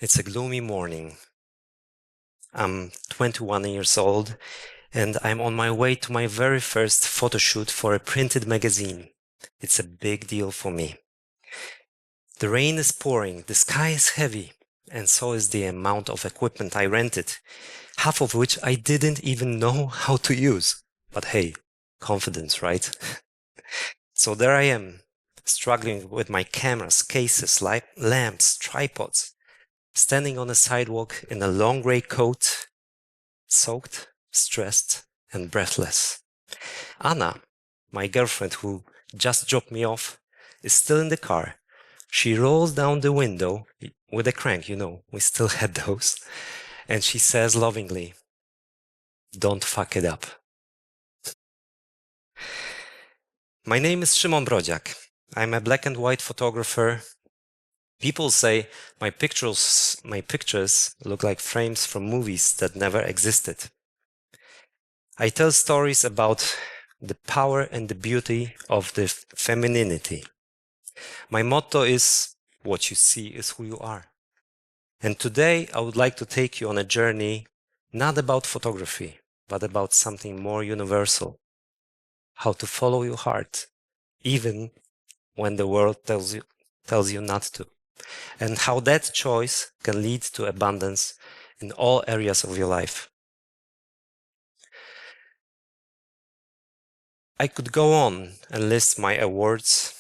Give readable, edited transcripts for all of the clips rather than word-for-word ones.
It's a gloomy morning. I'm 21 years old and I'm on my way to my very first photo shoot for a printed magazine. It's a big deal for me. The rain is pouring, the sky is heavy, and so is the amount of equipment I rented, half of which I didn't even know how to use. But hey, confidence, right? So there I am, struggling with my cameras, cases, lamps, tripods, standing on a sidewalk in a long gray coat, soaked, stressed, and breathless. Anna, my girlfriend who just dropped me off, is still in the car. She rolls down the window with a crank, we still had those, and she says lovingly, "Don't fuck it up." My name is Szymon Brodziak. I'm a black and white photographer. People say my pictures look like frames from movies that never existed. I tell stories about the power and the beauty of the femininity. My motto is, what you see is who you are. And today I would like to take you on a journey not about photography, but about something more universal. How to follow your heart, even when the world tells you not to. And how that choice can lead to abundance in all areas of your life. I could go on and list my awards,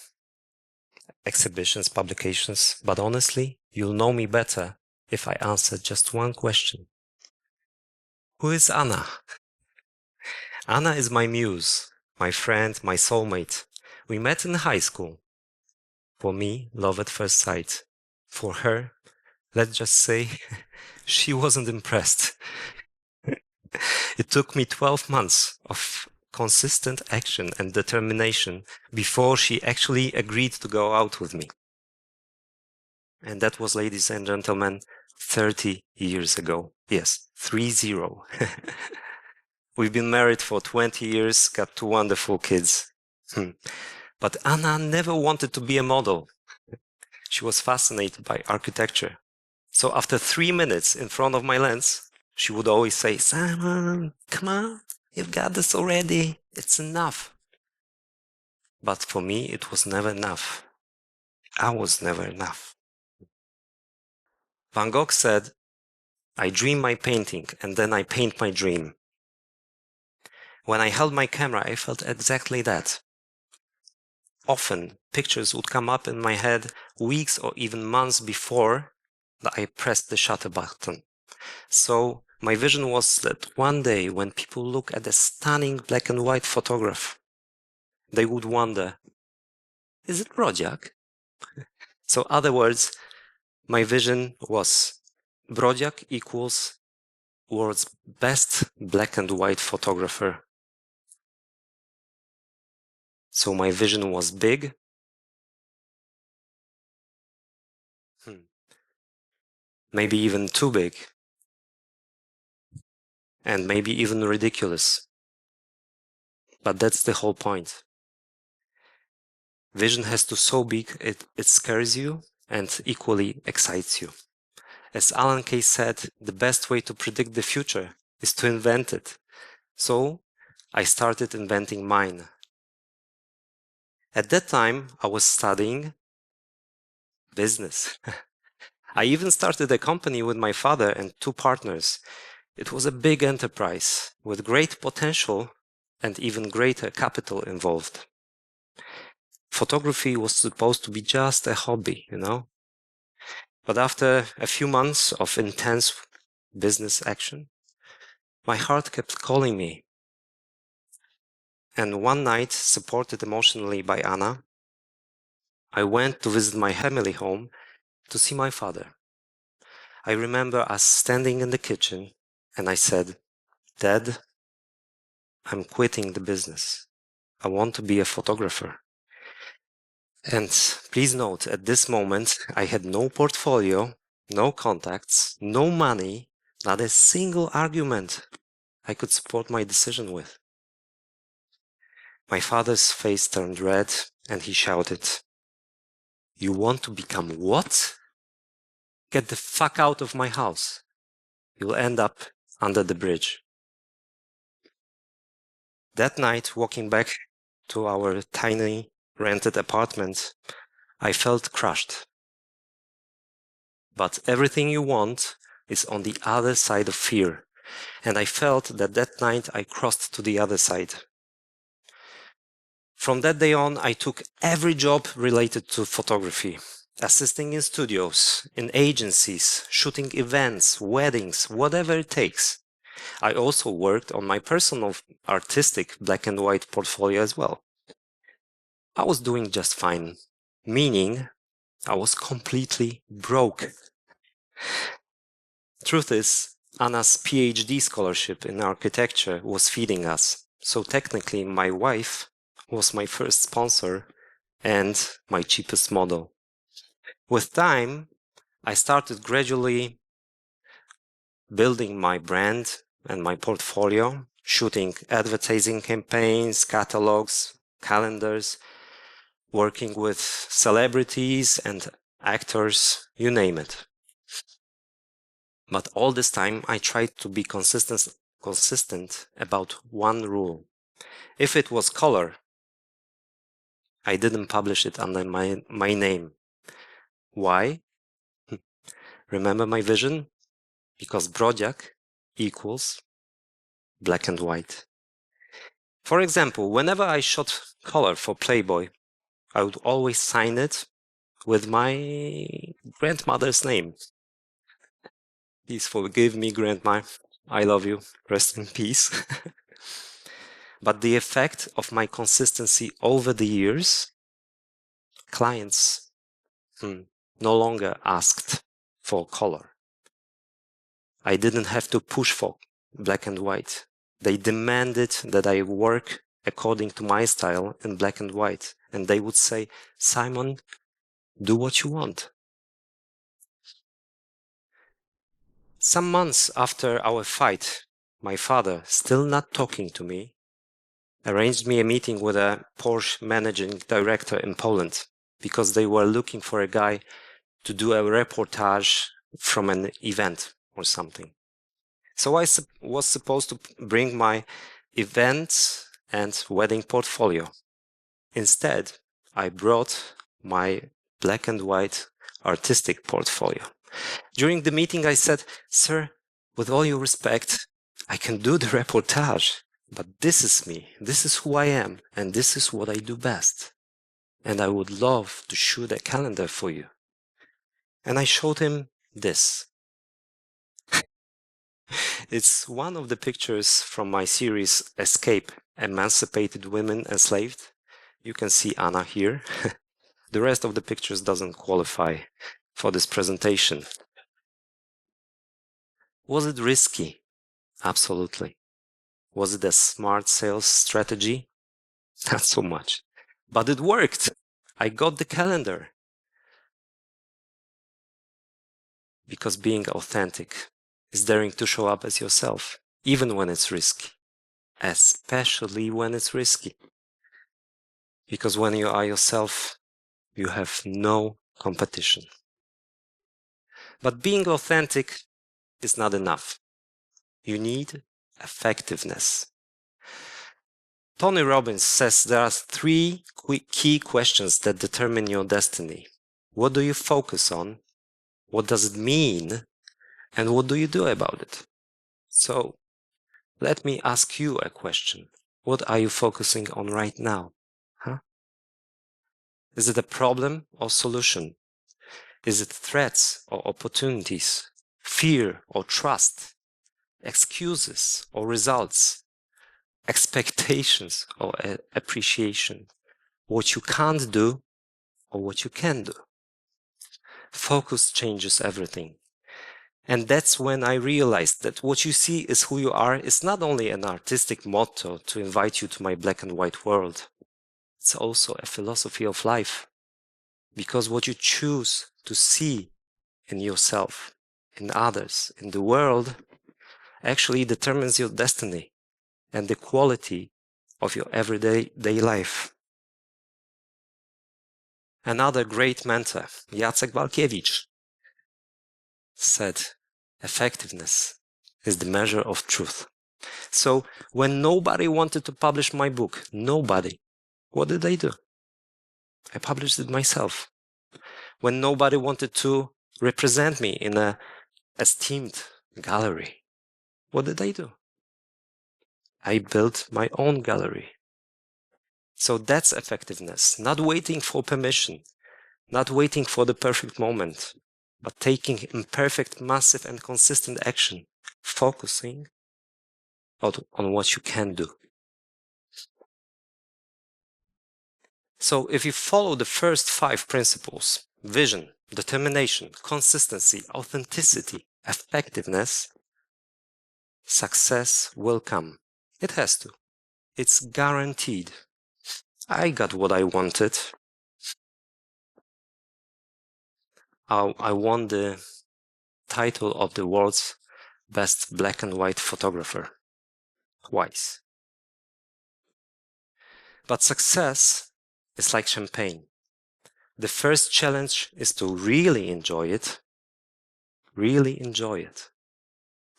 exhibitions, publications, but honestly, you'll know me better if I answer just one question. Who is Anna? Anna is my muse, my friend, my soulmate. We met in high school. For me, love at first sight. For her, let's just say, she wasn't impressed. It took me 12 months of consistent action and determination before she actually agreed to go out with me. And that was, ladies and gentlemen, 30 years ago. Yes, 30. We've been married for 20 years, got 2 wonderful kids. But Anna never wanted to be a model. She was fascinated by architecture. So after 3 minutes in front of my lens, she would always say, "Simon, come on, you've got this already. It's enough." But for me, it was never enough. I was never enough. Van Gogh said, "I dream my painting and then I paint my dream." When I held my camera, I felt exactly that. Often, pictures would come up in my head weeks or even months before I pressed the shutter button. So my vision was that one day when people look at a stunning black and white photograph, they would wonder, is it Brodziak? So other words, my vision was Brodziak equals world's best black and white photographer. So my vision was big. Maybe even too big. And maybe even ridiculous. But that's the whole point. Vision has to so big it scares you and equally excites you. As Alan Kay said, the best way to predict the future is to invent it. So I started inventing mine. At that time, I was studying business. I even started a company with my father and 2 partners. It was a big enterprise with great potential and even greater capital involved. Photography was supposed to be just a hobby, But after a few months of intense business action, my heart kept calling me. And one night, supported emotionally by Anna, I went to visit my family home to see my father. I remember us standing in the kitchen and I said, "Dad, I'm quitting the business. I want to be a photographer." And please note, at this moment, I had no portfolio, no contacts, no money, not a single argument I could support my decision with. My father's face turned red and he shouted, "You want to become what?" Get the fuck out of my house. You'll end up under the bridge. That night, walking back to our tiny rented apartment, I felt crushed. But everything you want is on the other side of fear. And I felt that that night I crossed to the other side. From that day on, I took every job related to photography, assisting in studios, in agencies, shooting events, weddings, whatever it takes. I also worked on my personal artistic black and white portfolio as well. I was doing just fine, meaning I was completely broke. Truth is, Anna's PhD scholarship in architecture was feeding us, so technically my wife was my first sponsor and my cheapest model. With time, I started gradually building my brand and my portfolio, shooting advertising campaigns, catalogs, calendars, working with celebrities and actors, you name it. But all this time, I tried to be consistent about one rule. If it was color, I didn't publish it under my name. Why? Remember my vision? Because Brodziak equals black and white. For example, whenever I shot color for Playboy, I would always sign it with my grandmother's name. Please forgive me, Grandma. I love you. Rest in peace. But the effect of my consistency over the years, clients no longer asked for color. I didn't have to push for black and white. They demanded that I work according to my style in black and white. And they would say, Szymon, do what you want. Some months after our fight, my father, still not talking to me, arranged me a meeting with a Porsche managing director in Poland because they were looking for a guy to do a reportage from an event or something. So I was supposed to bring my event and wedding portfolio. Instead, I brought my black and white artistic portfolio. During the meeting, I said, Sir, with all your respect, I can do the reportage, but this is me, this is who I am, and this is what I do best. And I would love to shoot a calendar for you. And I showed him this. It's one of the pictures from my series Escape, Emancipated Women Enslaved. You can see Anna here. The rest of the pictures doesn't qualify for this presentation. Was it risky? Absolutely. Was it a smart sales strategy? Not so much. But it worked. I got the calendar. Because being authentic is daring to show up as yourself, even when it's risky. Especially when it's risky. Because when you are yourself, you have no competition. But being authentic is not enough. You need effectiveness. Tony Robbins says there are 3 key questions that determine your destiny. What do you focus on? What does it mean? And what do you do about it? So, let me ask you a question. What are you focusing on right now? Is it a problem or solution? Is it threats or opportunities? Fear or trust? Excuses or results? Expectations or appreciation? What you can't do or what you can do? Focus changes everything. And that's when I realized that what you see is who you are is not only an artistic motto to invite you to my black and white world. It's also a philosophy of life. Because what you choose to see in yourself, in others, in the world, actually determines your destiny and the quality of your everyday life. Another great mentor, Jacek Walkiewicz, said, effectiveness is the measure of truth. So when nobody wanted to publish my book, nobody, what did I do? I published it myself. When nobody wanted to represent me in an esteemed gallery, what did I do? I built my own gallery. So that's effectiveness, not waiting for permission, not waiting for the perfect moment, but taking imperfect, massive, and consistent action, focusing on what you can do. So if you follow the first 5 principles, vision, determination, consistency, authenticity, effectiveness, success will come. It has to. It's guaranteed. I got what I wanted. I won the title of the world's best black and white photographer twice. But success is like champagne. The first challenge is to really enjoy it. Really enjoy it.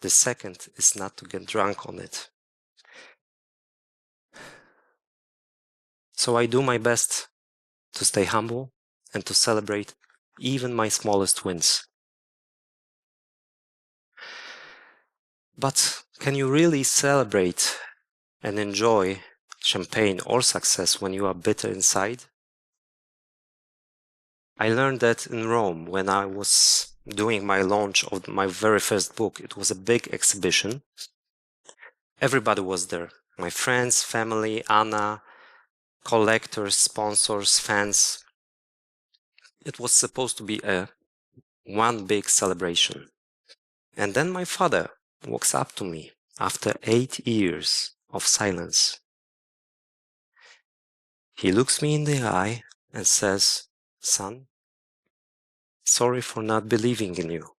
The second is not to get drunk on it. So I do my best to stay humble and to celebrate even my smallest wins. But can you really celebrate and enjoy champagne or success when you are bitter inside? I learned that in Rome when I was doing my launch of my very first book. It was a big exhibition. Everybody was there. My friends, family, Anna, collectors, sponsors, fans. It was supposed to be one big celebration. And then my father walks up to me after 8 years of silence. He looks me in the eye and says, "Son, sorry for not believing in you.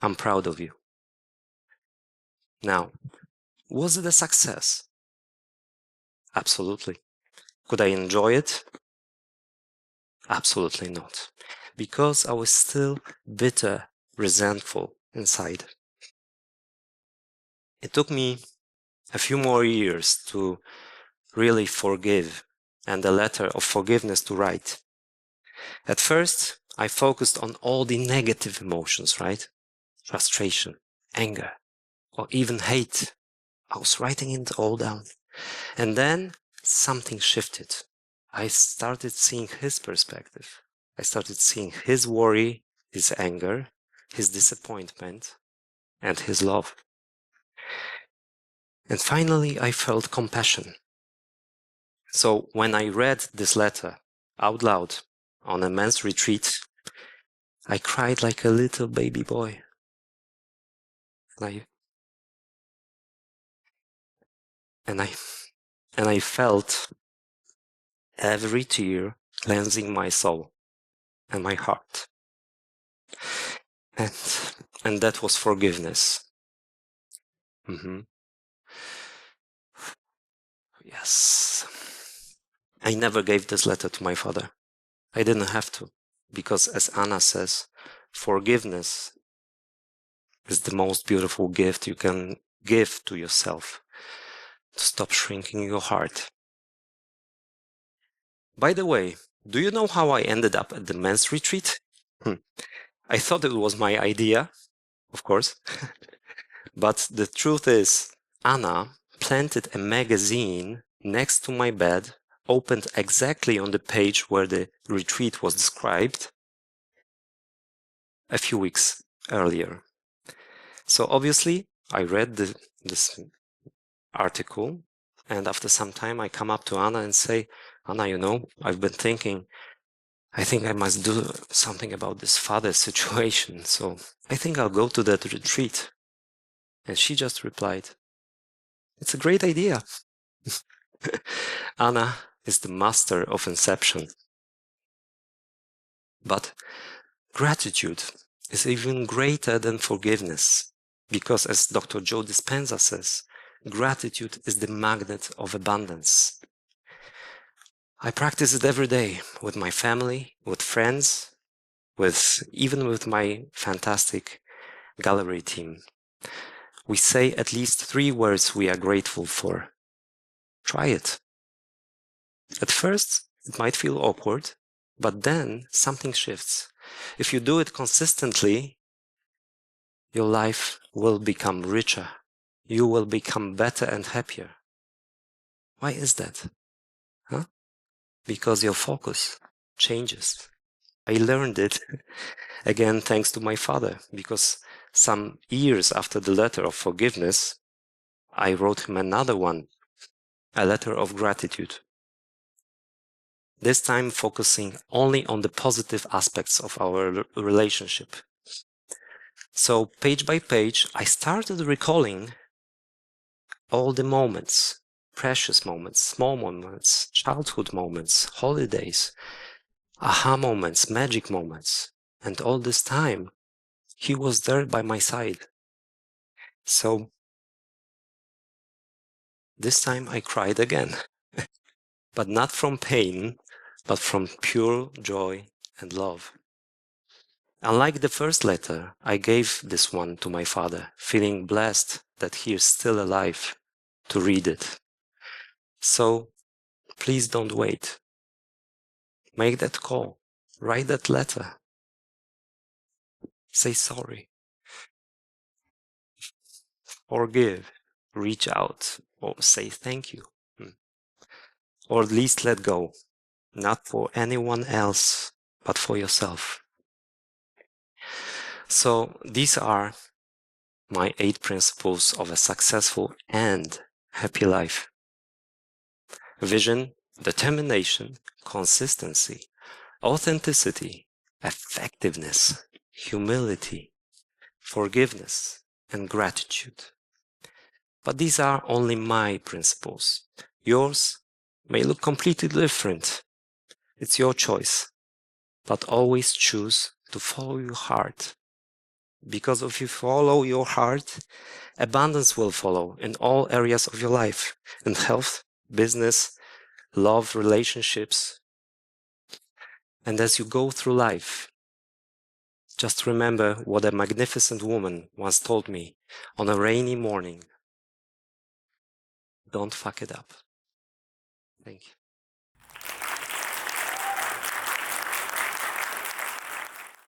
I'm proud of you." Now, was it a success? Absolutely. Could I enjoy it? Absolutely not. Because I was still bitter, resentful inside. It took me a few more years to really forgive and a letter of forgiveness to write. At first, I focused on all the negative emotions, right? Frustration, anger, or even hate. I was writing it all down. And then something shifted. I started seeing his perspective. I started seeing his worry, his anger, his disappointment, and his love. And finally, I felt compassion. So when I read this letter out loud on a men's retreat, I cried like a little baby boy. And I felt every tear cleansing my soul and my heart. And that was forgiveness. Yes. I never gave this letter to my father. I didn't have to, because as Anna says, forgiveness is the most beautiful gift you can give to yourself, to stop shrinking your heart. By the way, do you know how I ended up at the men's retreat? I thought it was my idea, of course. But the truth is, Anna planted a magazine next to my bed, opened exactly on the page where the retreat was described a few weeks earlier. So obviously, I read this article, and after some time, I come up to Anna and say, "Anna, you know, I've been thinking, I think I must do something about this father situation, so I think I'll go to that retreat." And she just replied, "It's a great idea." Anna is the master of inception. But gratitude is even greater than forgiveness, because as Dr. Joe Dispenza says, gratitude is the magnet of abundance. I practice it every day with my family, with friends, even with my fantastic gallery team. We say at least 3 words we are grateful for. Try it. At first, it might feel awkward, but then something shifts. If you do it consistently, your life will become richer. You will become better and happier. Why is that? Huh? Because your focus changes. I learned it again thanks to my father, because some years after the letter of forgiveness, I wrote him another one, a letter of gratitude. This time focusing only on the positive aspects of our relationship. So page by page, I started recalling all the moments, precious moments, small moments, childhood moments, holidays, aha moments, magic moments. And all this time, he was there by my side. So this time I cried again, but not from pain, but from pure joy and love. Unlike the first letter, I gave this one to my father, feeling blessed that he is still alive to read it. So please don't wait. Make that call. Write that letter. Say sorry. Forgive. Reach out. Or say thank you. Or at least let go. Not for anyone else, but for yourself. So these are my 8 principles of a successful and happy life. Vision, determination, consistency, authenticity, effectiveness, humility, forgiveness, and gratitude. But these are only my principles. Yours may look completely different. It's your choice. But always choose to follow your heart. Because if you follow your heart, abundance will follow in all areas of your life, in health, business, love, relationships. And as you go through life, just remember what a magnificent woman once told me on a rainy morning. Don't fuck it up. Thank you.